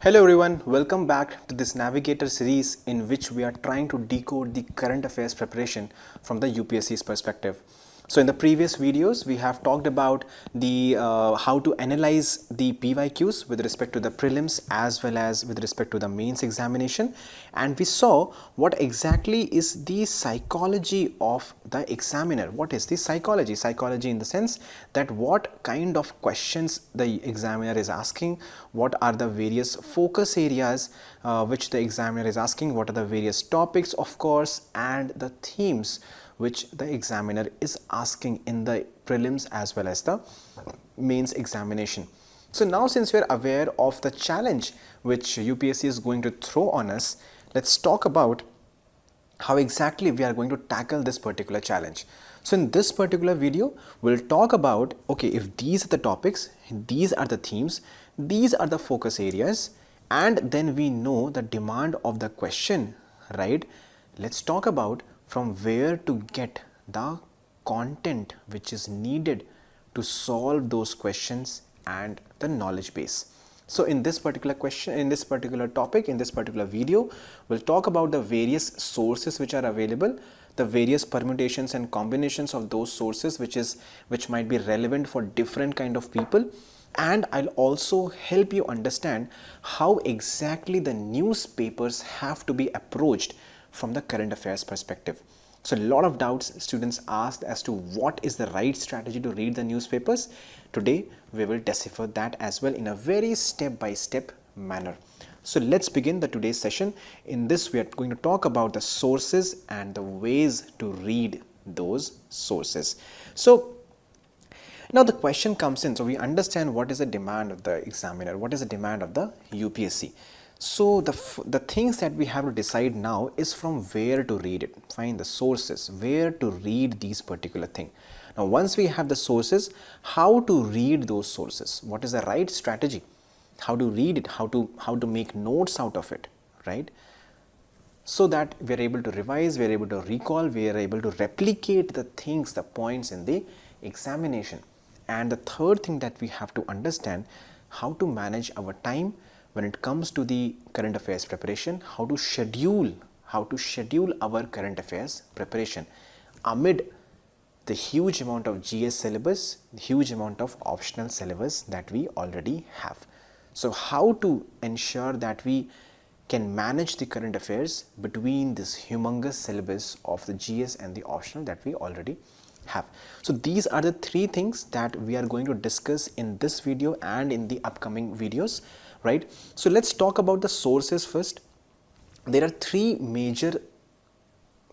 Hello everyone, welcome back to this Navigator series in which we are trying to decode the current affairs preparation from the UPSC's perspective. So in the previous videos, we have talked about the how to analyze the PYQs with respect to the prelims as well as with respect to the mains examination, and we saw what exactly is the psychology of the examiner. What is the psychology? Psychology in the sense that what kind of questions the examiner is asking, what are the various focus areas which the examiner is asking, what are the various topics of course, and the themes which the examiner is asking in the prelims as well as the mains examination. So now since we are aware of the challenge which UPSC is going to throw on us, let's talk about how exactly we are going to tackle this particular challenge. So in this particular video, we'll talk about, okay, if these are the topics, these are the themes, these are the focus areas, and then we know the demand of the question, right? Let's talk about from where to get the content which is needed to solve those questions and the knowledge base. So in this particular question, in this particular topic, in this particular video, we'll talk about the various sources which are available, the various permutations and combinations of those sources which might be relevant for different kind of people, and I'll also help you understand how exactly the newspapers have to be approached from the current affairs perspective. So a lot of doubts students asked as to what is the right strategy to read the newspapers. Today we will decipher that as well in a very step-by-step manner. So let's begin the today's session. In this we are going to talk about the sources and the ways to read those sources. So now the question comes in, so we understand what is the demand of the examiner, what is the demand of the UPSC. So the things that we have to decide now is from where to read it, find the sources, where to read these particular thing. Now once we have the sources, how to read those sources, what is the right strategy, how to read it, how to make notes out of it, right? So that we are able to revise, we are able to recall, we are able to replicate the things, the points in the examination. And the third thing that we have to understand, how to manage our time when it comes to the current affairs preparation, how to schedule our current affairs preparation amid the huge amount of GS syllabus, the huge amount of optional syllabus that we already have. So how to ensure that we can manage the current affairs between this humongous syllabus of the GS and the optional that we already have. So these are the three things that we are going to discuss in this video and in the upcoming videos, right? So let's talk about the sources first. There are three major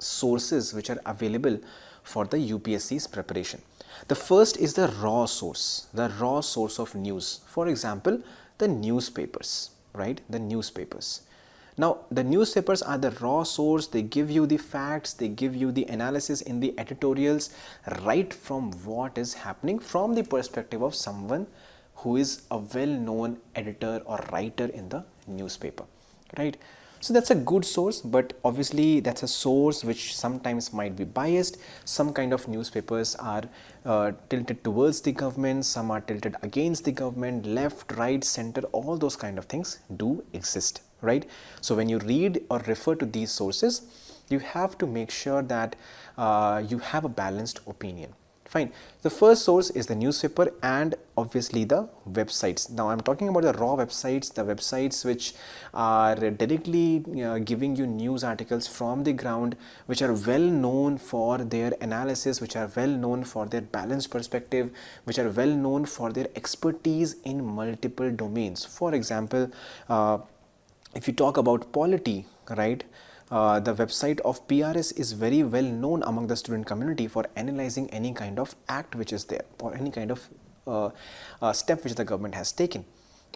sources which are available for the UPSC's preparation. The first is the raw source of news. For example, the newspapers, right? The newspapers. Now, the newspapers are the raw source. They give you the facts, they give you the analysis in the editorials right from what is happening from the perspective of someone who is a well-known editor or writer in the newspaper, right? So that's a good source, but obviously that's a source which sometimes might be biased. Some kind of newspapers are tilted towards the government, some are tilted against the government, left, right, center, all those kind of things do exist, right? So when you read or refer to these sources, you have to make sure that you have a balanced opinion. Fine. The first source is the newspaper and obviously the websites. Now I'm talking about the raw websites, the websites which are directly giving you news articles from the ground, which are well known for their analysis, which are well known for their balanced perspective, which are well known for their expertise in multiple domains. For example, if you talk about polity, right? The website of PRS is very well known among the student community for analyzing any kind of act which is there or any kind of step which the government has taken,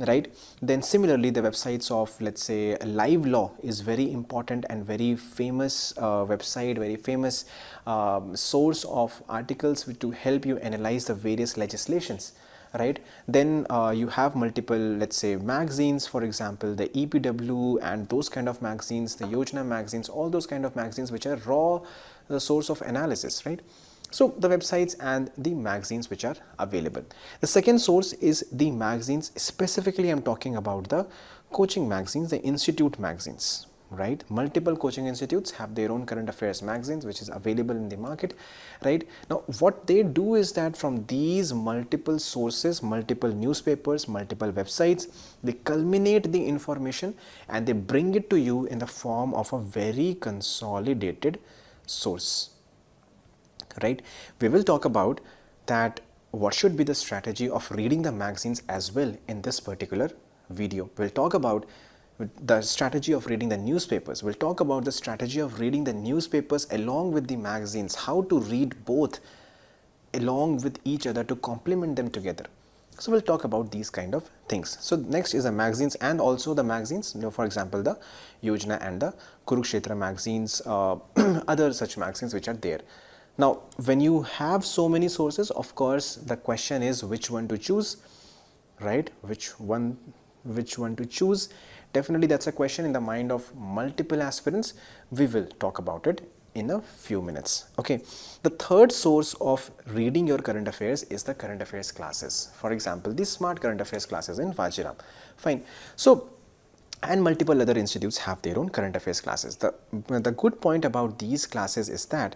right? Then similarly, the websites of, let's say, Live Law is very important and very famous website, very famous source of articles to help you analyze the various legislations, right? Then you have multiple, let's say, magazines, for example, the EPW and those kind of magazines, the Yojana magazines, all those kind of magazines which are raw, the source of analysis, right? So the websites and the magazines which are available. The second source is the magazines. Specifically, I'm talking about the coaching magazines, the institute magazines, right? Multiple coaching institutes have their own current affairs magazines which is available in the market, right? Now what they do is that from these multiple sources, multiple newspapers, multiple websites, they culminate the information and they bring it to you in the form of a very consolidated source, right? We will talk about that what should be the strategy of reading the magazines as well in this particular video. We'll talk about the strategy of reading the newspapers. We'll talk about the strategy of reading the newspapers along with the magazines, how to read both along with each other to complement them together. So we'll talk about these kind of things. So next is the magazines and also the magazines, for example, the Yojana and the Kurukshetra magazines, other such magazines which are there. Now, when you have so many sources, of course, the question is which one to choose, right? Which one to choose? Definitely that's a question in the mind of multiple aspirants. We will talk about it in a few minutes. Okay. The third source of reading your current affairs is the current affairs classes. For example, the smart current affairs classes in Vajiram. Fine. So, and multiple other institutes have their own current affairs classes. The good point about these classes is that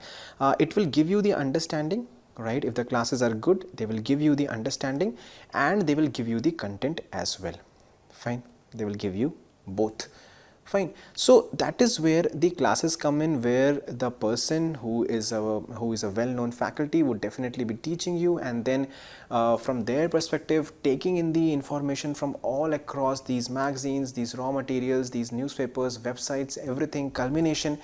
it will give you the understanding, right? If the classes are good, they will give you the understanding and they will give you the content as well. Fine. They will give you both. Fine. So that is where the classes come in, where the person who is a well-known faculty would definitely be teaching you, and then from their perspective, taking in the information from all across these magazines, these raw materials, these newspapers, websites, everything, culmination,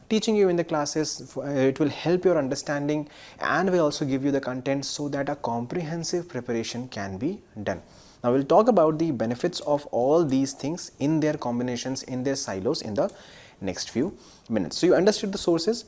teaching you in the classes. It will help your understanding and will also give you the content so that a comprehensive preparation can be done. Now we'll talk about the benefits of all these things in their combinations, in their silos in the next few minutes. So you understood the sources.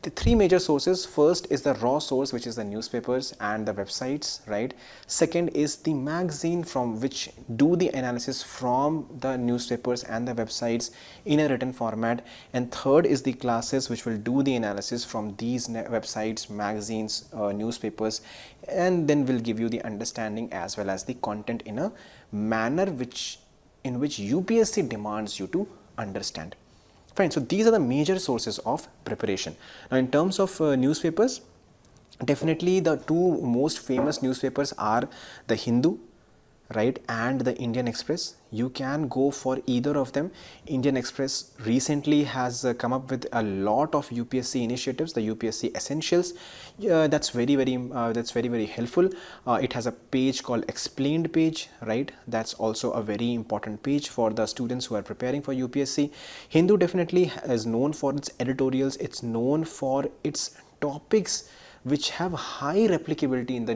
The three major sources. First is the raw source, which is the newspapers and the websites, right? Second is the magazine from which do the analysis from the newspapers and the websites in a written format. And third is the classes which will do the analysis from these websites, magazines, newspapers, and then will give you the understanding as well as the content in a manner in which UPSC demands you to understand. Fine. So these are the major sources of preparation. Now in terms of newspapers, definitely the two most famous newspapers are the Hindu, right, and the Indian Express. You can go for either of them. Indian Express recently has come up with a lot of UPSC initiatives, the UPSC Essentials. That's very helpful. It has a page called Explained page, right? That's also a very important page for the students who are preparing for UPSC. Hindu definitely is known for its editorials. It's known for its topics which have high replicability in the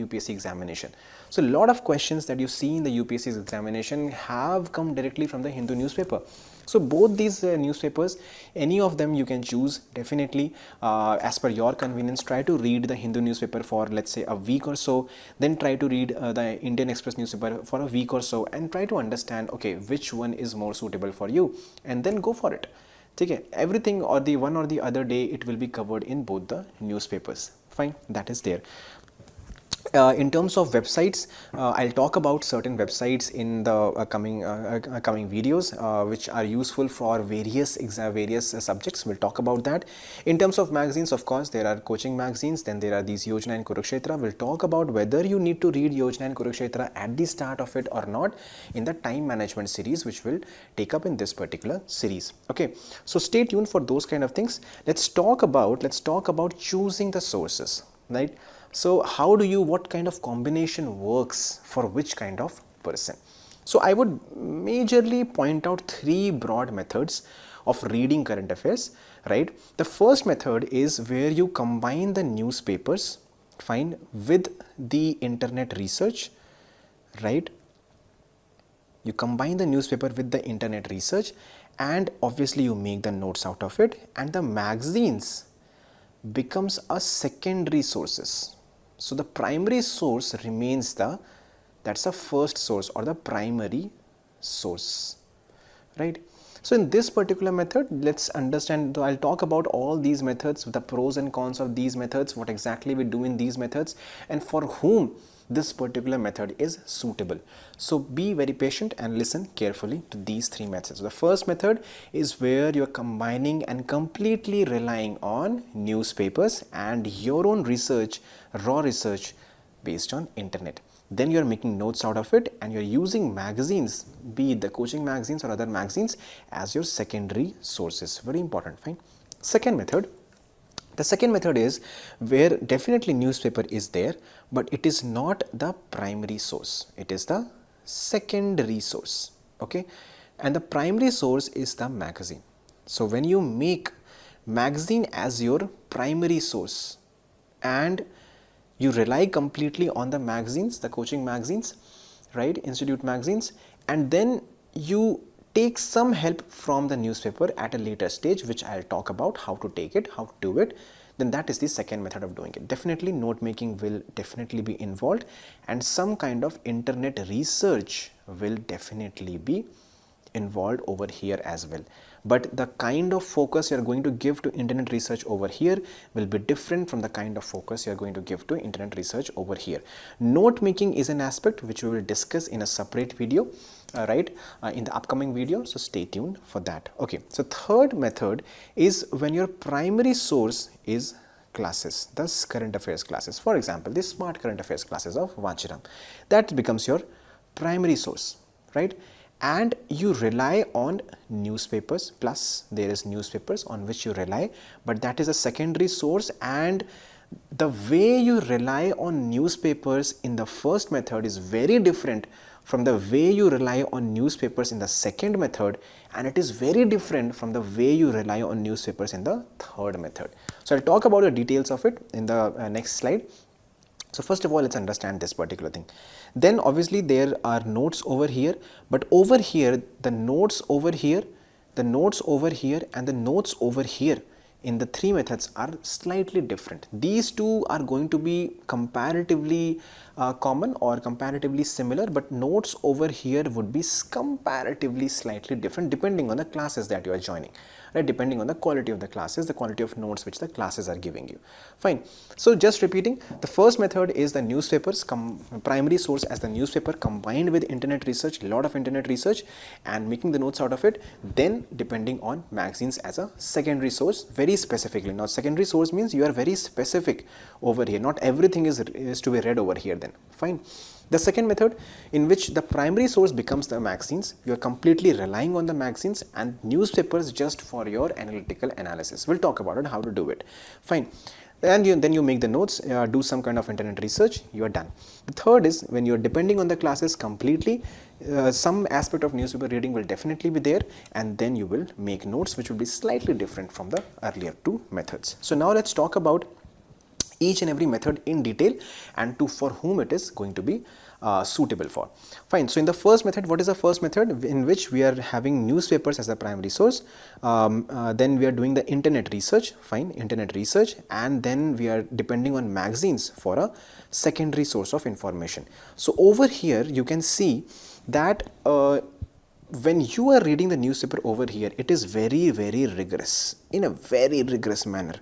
UPSC examination. So a lot of questions that you see in the UPSC examination have come directly from the Hindu newspaper. So both these newspapers, any of them you can choose, definitely as per your convenience. Try to read the Hindu newspaper for, let's say, a week or so, then try to read the Indian Express newspaper for a week or so, and try to understand, okay, which one is more suitable for you, and then go for it. Okay, everything or the one or the other day it will be covered in both the newspapers. Fine, that is there. In terms of websites, I'll talk about certain websites in the coming videos which are useful for various subjects. We'll talk about that. In terms of magazines, of course, there are coaching magazines, then there are these Yojana and Kurukshetra. We'll talk about whether you need to read Yojana and Kurukshetra at the start of it or not in the time management series, which will take up in this particular series. Okay, so stay tuned for those kind of things. Let's talk about choosing the sources, right? So how do you, what kind of combination works for which kind of person? So I would majorly point out three broad methods of reading current affairs, right? The first method is where you combine the newspapers, fine, with the internet research, right? You combine the newspaper with the internet research, and obviously you make the notes out of it, and the magazines becomes a secondary sources. So the primary source remains that's the first source or the primary source, right? So in this particular method, let's understand, I'll talk about all these methods, the pros and cons of these methods, what exactly we do in these methods, and for whom this particular method is suitable. So be very patient and listen carefully to these three methods. The first method is where you're combining and completely relying on newspapers and your own research, raw research based on internet. Then you're making notes out of it and you're using magazines, be it the coaching magazines or other magazines, as your secondary sources. Very important. Fine. Second method. The second method is where definitely newspaper is there, but it is not the primary source. It is the secondary source. Okay. And the primary source is the magazine. So when you make magazine as your primary source and you rely completely on the magazines, the coaching magazines, right, institute magazines, and then you take some help from the newspaper at a later stage, which I'll talk about how to take it, how to do it, then that is the second method of doing it. Definitely note making will definitely be involved and some kind of internet research will definitely be involved over here as well. But the kind of focus you're going to give to internet research over here will be different from the kind of focus you're going to give to internet research over here. Note making is an aspect which we will discuss in a separate video, in the upcoming video. So stay tuned for that. Okay. So third method is when your primary source is classes, thus current affairs classes. For example, this smart current affairs classes of Vajiram, that becomes your primary source, right? And you rely on newspapers, plus there is newspapers on which you rely, but that is a secondary source, and the way you rely on newspapers in the first method is very different from the way you rely on newspapers in the second method, and it is very different from the way you rely on newspapers in the third method. So I'll talk about the details of it in the next slide. So first of all, let's understand this particular thing. Then obviously there are notes over here, but over here, the notes over here, the notes over here, and the notes over here in the three methods are slightly different. These two are going to be comparatively common or comparatively similar, but notes over here would be comparatively slightly different depending on the classes that you are joining, right? Depending on the quality of the classes, the quality of notes which the classes are giving you. Fine. So just repeating, the first method is the newspapers, primary source as the newspaper combined with internet research, a lot of internet research and making the notes out of it. Then depending on magazines as a secondary source, very specifically. Now secondary source means you are very specific over here. Not everything is to be read over here then. Fine. The second method, in which the primary source becomes the magazines, you are completely relying on the magazines and newspapers just for your analytical analysis. We'll talk about it, how to do it. Fine. And then you make the notes, do some kind of internet research, you are done. The third is when you're depending on the classes completely, some aspect of newspaper reading will definitely be there, and then you will make notes which will be slightly different from the earlier two methods. So now let's talk about each and every method in detail and for whom it is going to be suitable for. Fine. So in the first method, what is the first method? In which we are having newspapers as the primary source, then we are doing the internet research, fine, internet research, and then we are depending on magazines for a secondary source of information. So over here you can see that when you are reading the newspaper over here, it is very, very rigorous, in a very rigorous manner,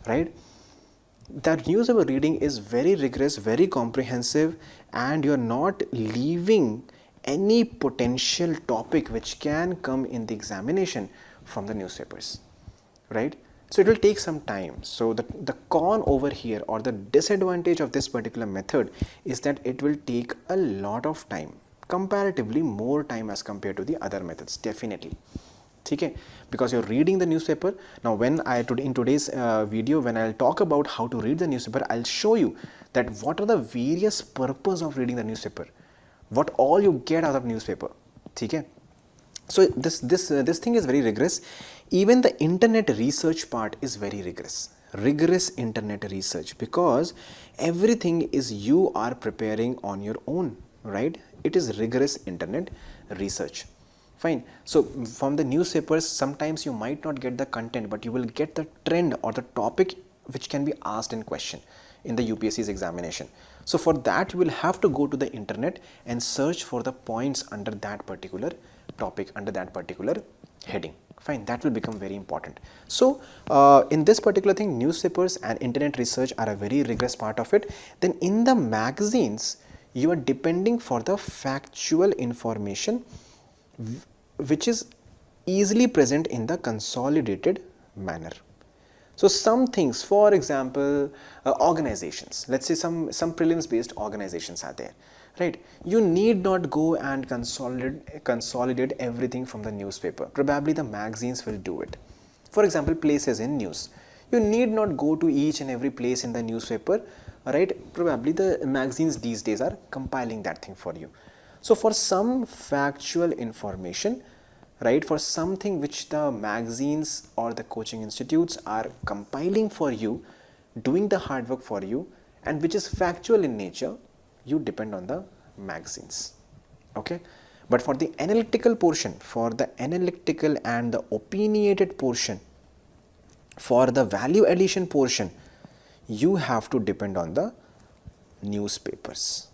right? That newspaper reading is very rigorous, very comprehensive, and you're not leaving any potential topic which can come in the examination from the newspapers, right? So it will take some time. So the con over here, or the disadvantage of this particular method, is that it will take a lot of time, comparatively more time as compared to the other methods, definitely. Okay, because you're reading the newspaper. Now when in today's video, when I'll talk about how to read the newspaper, I'll show you that what are the various purpose of reading the newspaper, what all you get out of newspaper. Okay, so this thing is very rigorous. Even the internet research part is very rigorous internet research, because everything is you are preparing on your own, right? It is rigorous internet research. Fine. So from the newspapers, sometimes you might not get the content, but you will get the trend or the topic which can be asked in question in the UPSC's examination. So for that, you will have to go to the internet and search for the points under that particular topic under that particular heading. Fine, that will become very important. So in this particular thing, newspapers and internet research are a very rigorous part of it. Then in the magazines, you are depending for the factual information which is easily present in the consolidated manner. So some things, for example, organizations, let's say some prelims based organizations are there, right? You need not go and consolidate everything from the newspaper. Probably the magazines will do it. For example, places in news. You need not go to each and every place in the newspaper, right? Probably the magazines these days are compiling that thing for you. So for some factual information, right, for something which the magazines or the coaching institutes are compiling for you, doing the hard work for you, and which is factual in nature, you depend on the magazines. Okay, but for the analytical portion, for the analytical and the opinionated portion, for the value addition portion, you have to depend on the newspapers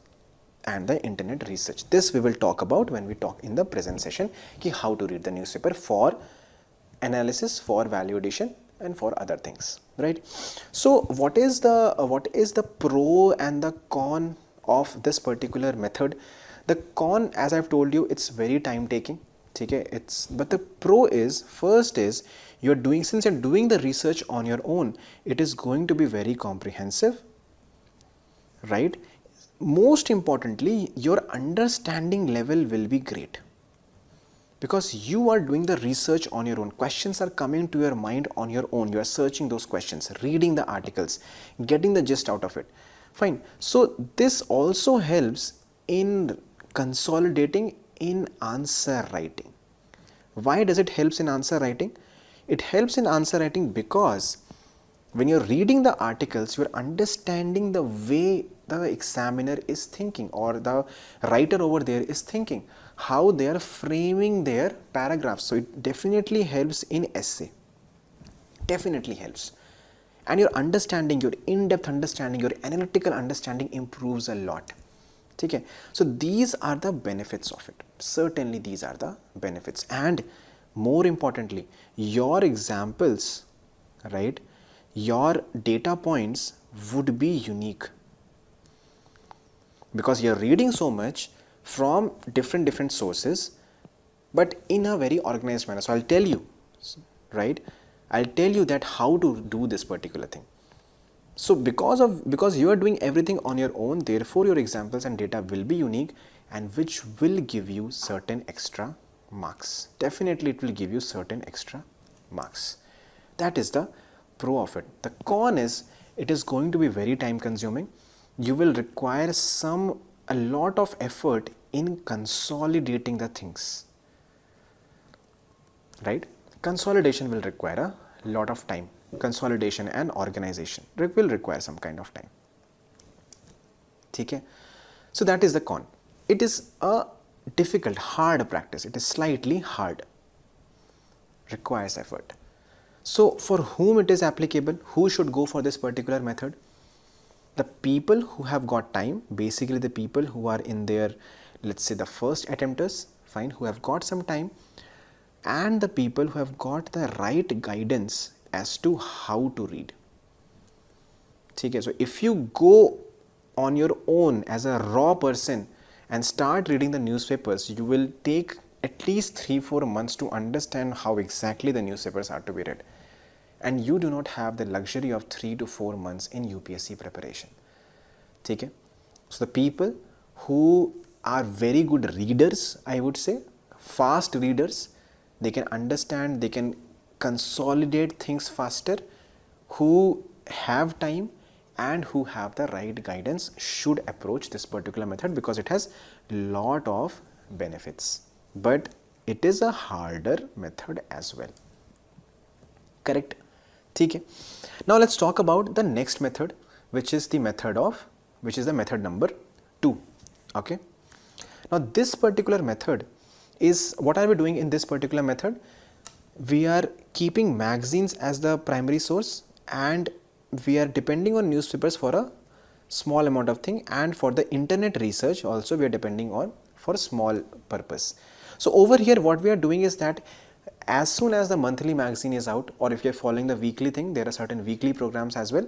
and the internet research. This we will talk about when we talk in the present session, ki how to read the newspaper for analysis, for value addition, and for other things, right? So what is the pro and the con of this particular method? The con, as I've told you, it's very time taking. Okay, but the pro is, first is, since you're doing the research on your own, it is going to be very comprehensive, right? Most importantly, your understanding level will be great because you are doing the research on your own. Questions are coming to your mind on your own. You are searching those questions, reading the articles, getting the gist out of it. Fine. So this also helps in consolidating in answer writing. Why does it help in answer writing? It helps in answer writing because when you're reading the articles, you're understanding the way the examiner is thinking or the writer over there is thinking, how they are framing their paragraphs. So it definitely helps in essay. Definitely helps. And your understanding, your in-depth understanding, your analytical understanding improves a lot. Okay? So these are the benefits of it. Certainly these are the benefits. And more importantly, your examples, right? Your data points would be unique because you're reading so much from different sources, but in a very organized manner. So I'll tell you, right? I'll tell you that how to do this particular thing. So because you are doing everything on your own, therefore your examples and data will be unique and which will give you certain extra marks. Definitely it will give you certain extra marks. That is the pro of it. The con is it is going to be very time consuming. You will require a lot of effort in consolidating the things, right? Consolidation will require a lot of time. Consolidation and organization will require some kind of time. Okay? So that is the con. It is a difficult, hard practice. It is slightly hard. Requires effort. So for whom it is applicable? Who should go for this particular method? The people who have got time, basically the people who are in their, let's say the first attempters, fine, who have got some time, and the people who have got the right guidance as to how to read. Okay, so if you go on your own as a raw person and start reading the newspapers, you will take at least 3-4 months to understand how exactly the newspapers are to be read. And you do not have the luxury of 3 to 4 months in UPSC preparation. Okay? So the people who are very good readers, I would say, fast readers, they can understand, they can consolidate things faster, who have time and who have the right guidance should approach this particular method because it has lot of benefits. But it is a harder method as well. Correct? Okay. Now let's talk about the next method, which is the method number 2. Okay. Now this particular method is, what are we doing in this particular method? We are keeping magazines as the primary source and we are depending on newspapers for a small amount of thing, and for the internet research also we are depending on for small purpose. So over here what we are doing is that as soon as the monthly magazine is out, or if you're following the weekly thing, there are certain weekly programs as well.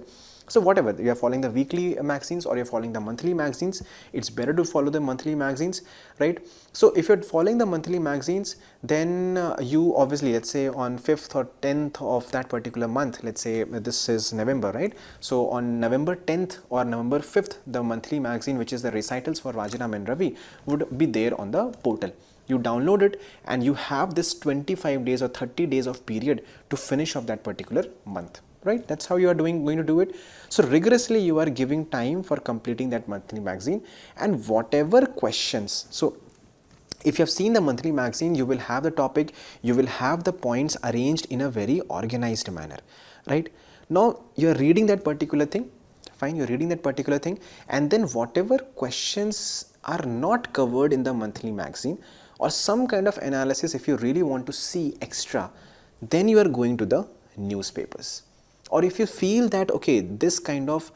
So whatever, you're following the weekly magazines or you're following the monthly magazines, it's better to follow the monthly magazines, right? So if you're following the monthly magazines, then you obviously, let's say on 5th or 10th of that particular month, let's say this is November, right? So on November 10th or November 5th, the monthly magazine, which is the recitals for Vajiram and Ravi, would be there on the portal. You download it and you have this 25 days or 30 days of period to finish off that particular month, right? That's how you are going to do it. So rigorously you are giving time for completing that monthly magazine, and whatever questions, so if you have seen the monthly magazine, you will have the topic, you will have the points arranged in a very organized manner, right? Now you are reading that particular thing, fine, you're reading that particular thing, and then whatever questions are not covered in the monthly magazine, or some kind of analysis if you really want to see extra, then you are going to the newspapers. Or if you feel that okay, this kind of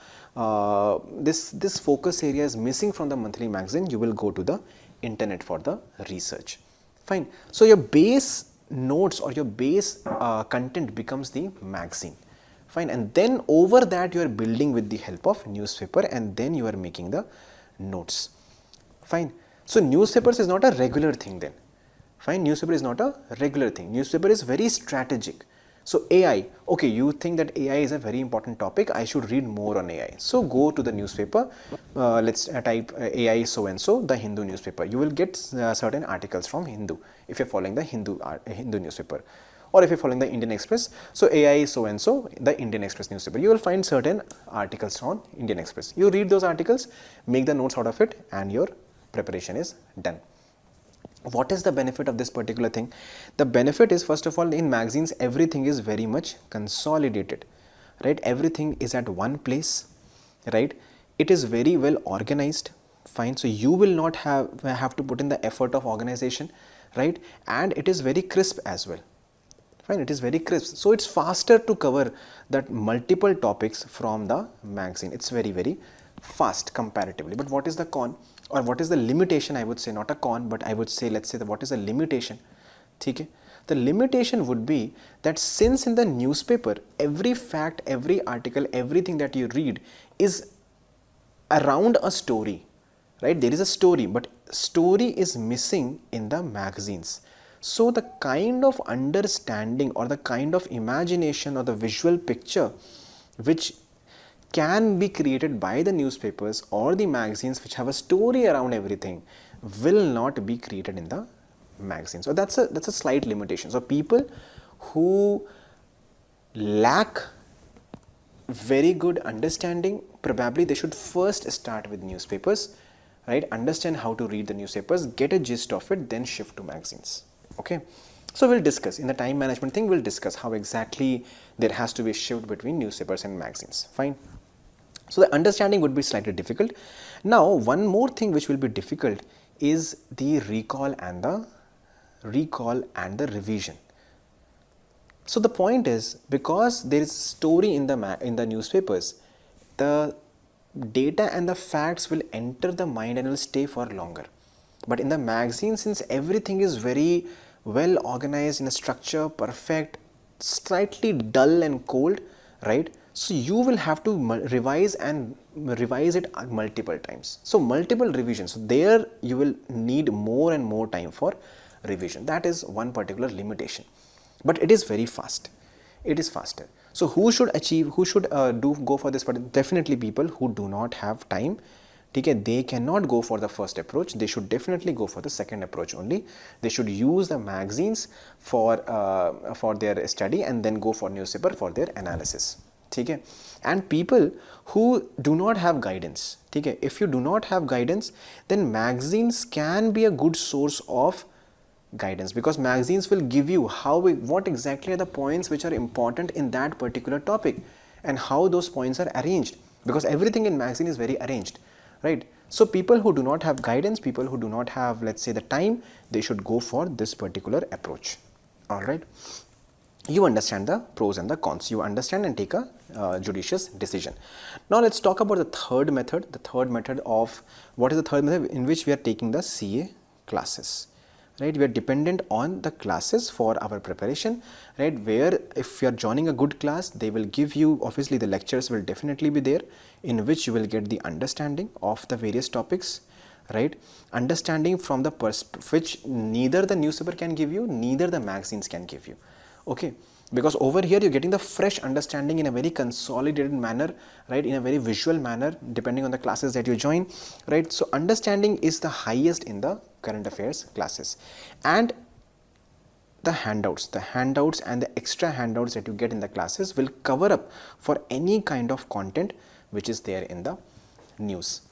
this focus area is missing from the monthly magazine, you will go to the internet for the research, fine. So your base notes or your base content becomes the magazine, fine, and then over that you are building with the help of newspaper, and then you are making the notes, fine. So newspapers is not a regular thing then, fine, newspaper is not a regular thing, newspaper is very strategic. So AI, okay, you think that AI is a very important topic, I should read more on AI. So go to the newspaper, let's type AI so and so, the Hindu newspaper. You will get certain articles from Hindu if you're following the Hindu newspaper. Or if you're following the Indian Express, so AI so and so, the Indian Express newspaper. You will find certain articles on Indian Express. You read those articles, make the notes out of it, and your preparation is done. What is the benefit of this particular thing? The benefit is, first of all, in magazines everything is very much consolidated, right? Everything is at one place, right? It is very well organized, fine. So you will not have to put in the effort of organization, right? And it is very crisp as well, fine. It is very crisp, so it's faster to cover that multiple topics from the magazine. It's very fast comparatively. But what is the con, or what is the limitation? I would say not a con, but I would say, let's say, what is the limitation? Okay, the limitation would be that since in the newspaper every fact, every article, everything that you read is around a story, right? There is a story, but story is missing in the magazines. So the kind of understanding or the kind of imagination or the visual picture which can be created by the newspapers or the magazines which have a story around everything will not be created in the magazine. So that's a slight limitation. So people who lack very good understanding, probably they should first start with newspapers, right? Understand how to read the newspapers, get a gist of it, then shift to magazines. Okay, so we'll discuss in the time management thing, we'll discuss how exactly there has to be a shift between newspapers and magazines, fine. So the understanding would be slightly difficult. Now one more thing which will be difficult is the recall and the revision. So the point is, because there is story in the newspapers, the data and the facts will enter the mind and will stay for longer. But in the magazine, since everything is very well organized in a structure, perfect, slightly dull and cold, right? So you will have to revise it multiple times. So multiple revisions. So there you will need more and more time for revision. That is one particular limitation. But it is very fast. It is faster. So who should go for this? But definitely people who do not have time. Okay, they cannot go for the first approach. They should definitely go for the second approach only. They should use the magazines for their study and then go for newspaper for their analysis. Okay, and people who do not have guidance. Okay, if you do not have guidance, then magazines can be a good source of guidance, because magazines will give you what exactly are the points which are important in that particular topic and how those points are arranged, because everything in magazine is very arranged, right? So people who do not have guidance, people who do not have, let's say, the time, they should go for this particular approach. All right, you understand the pros and the cons, you understand and take a judicious decision. Now let's talk about the third method. The third method of, what is the third method? In which we are taking the CA classes. right? We are dependent on the classes for our preparation, right? Where if you are joining a good class, they will give you, obviously the lectures will definitely be there, in which you will get the understanding of the various topics, right? Understanding from the which neither the newspaper can give you, neither the magazines can give you, okay? Because over here you're getting the fresh understanding in a very consolidated manner, right? In a very visual manner, depending on the classes that you join, right? So understanding is the highest in the current affairs classes. And the handouts and the extra handouts that you get in the classes will cover up for any kind of content which is there in the news.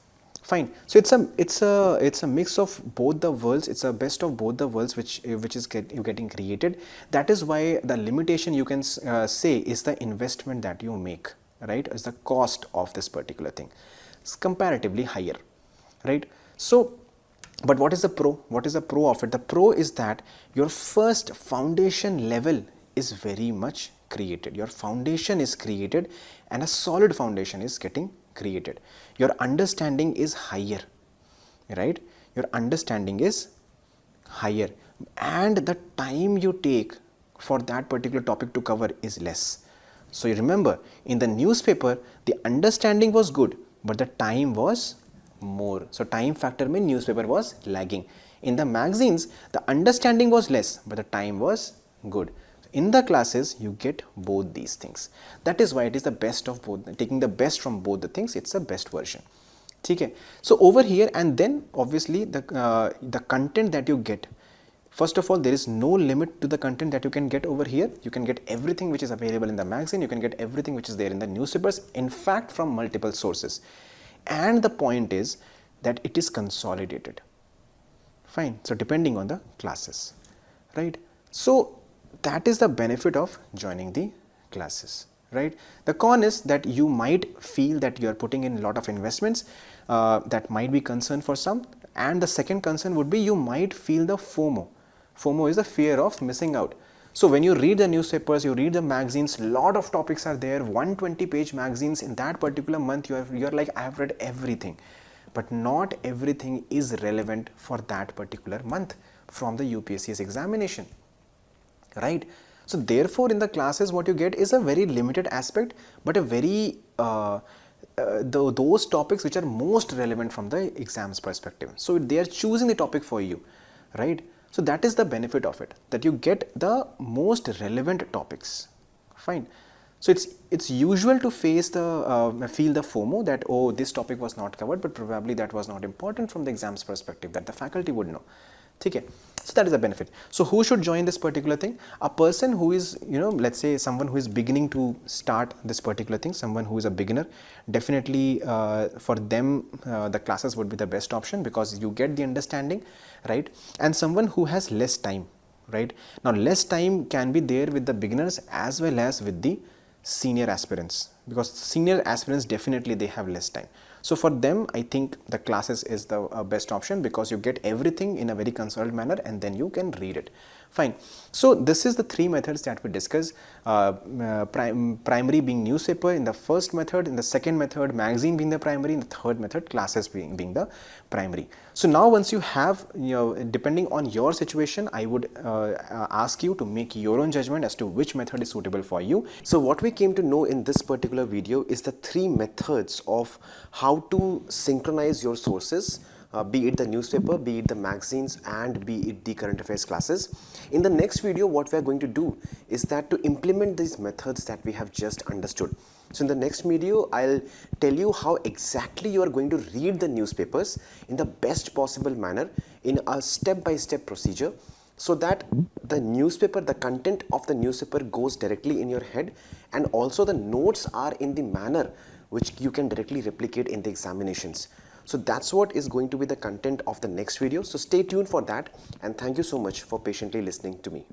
Fine. So it's a mix of both the worlds. It's a best of both the worlds which is getting created. That is why the limitation you can say is the investment that you make, right? Is the cost of this particular thing. It's comparatively higher, right? So, but what is the pro? What is the pro of it? The pro is that your first foundation level is very much created. Your foundation is created and a solid foundation is getting created. Your understanding is higher, right? Your understanding is higher and the time you take for that particular topic to cover is less. So you remember, in the newspaper the understanding was good but the time was more. So time factor means newspaper was lagging. In the magazines the understanding was less but the time was good. In the classes you get both these things. That is why it is the best of both, taking the best from both the things. It's the best version. Okay. So over here, and then obviously the content that you get, first of all there is no limit to the content that you can get over here. You can get everything which is available in the magazine, you can get everything which is there in the newspapers, in fact from multiple sources. And the point is that it is consolidated. Fine. So depending on the classes, right? So that is the benefit of joining the classes, right? The con is that you might feel that you are putting in a lot of investments. That might be concern for some. And the second concern would be you might feel the FOMO. FOMO is the fear of missing out. So when you read the newspapers, you read the magazines, lot of topics are there, 120-page magazines in that particular month, you're like, I have read everything. But not everything is relevant for that particular month from the UPSC's examination, right? So therefore in the classes what you get is a very limited aspect, but a very those topics which are most relevant from the exams perspective. So they are choosing the topic for you, right? So that is the benefit of it, that you get the most relevant topics. Fine. So it's usual to face the feel the FOMO that, oh, this topic was not covered, but probably that was not important from the exams perspective, that the faculty would know. Okay. So that is the benefit. So who should join this particular thing? A person who is, let's say someone who is beginning to start this particular thing, someone who is a beginner, definitely for them the classes would be the best option because you get the understanding, right? And someone who has less time, right? Now less time can be there with the beginners as well as with the senior aspirants, because senior aspirants definitely they have less time. So for them, I think the classes is the best option because you get everything in a very consolidated manner and then you can read it. Fine. So this is the three methods that we discussed. Primary being newspaper in the first method, in the second method magazine being the primary, in the third method classes being the primary. So now once you have, depending on your situation, I would ask you to make your own judgment as to which method is suitable for you. So what we came to know in this particular video is the three methods of how to synchronize your sources, be it the newspaper, be it the magazines, and be it the current affairs classes. In the next video, what we are going to do is that to implement these methods that we have just understood. So in the next video, I'll tell you how exactly you are going to read the newspapers in the best possible manner in a step-by-step procedure, so that the newspaper, the content of the newspaper goes directly in your head, and also the notes are in the manner which you can directly replicate in the examinations. So that's what is going to be the content of the next video. So stay tuned for that, and thank you so much for patiently listening to me.